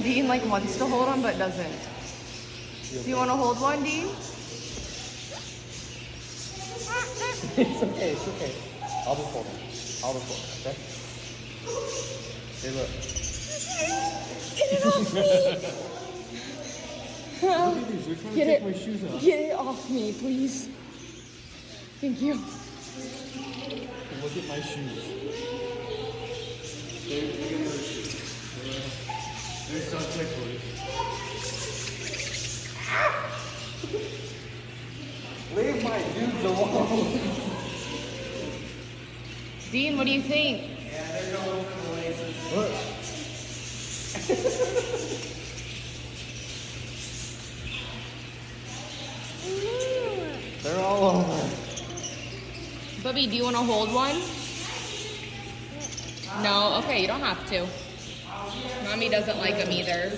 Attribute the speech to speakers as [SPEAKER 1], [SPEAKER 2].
[SPEAKER 1] Dean like wants to hold them but doesn't. Do you want to hold one, Dean?
[SPEAKER 2] It's okay, it's okay. I'll just hold it. I'll just hold it, okay? Hey, look.
[SPEAKER 1] Get it off me!
[SPEAKER 2] Look at these, you're trying to take my shoes off.
[SPEAKER 1] Get it off me, please. Thank you.
[SPEAKER 2] Look at my shoes. They're so ticklish. Leave my dudes alone.
[SPEAKER 1] Dean, what do you think?
[SPEAKER 3] Yeah, they're going for the laces.
[SPEAKER 2] Look. They're all over.
[SPEAKER 1] Bubby, do you want to hold one? No? Okay, you don't have to. Mommy doesn't like them either.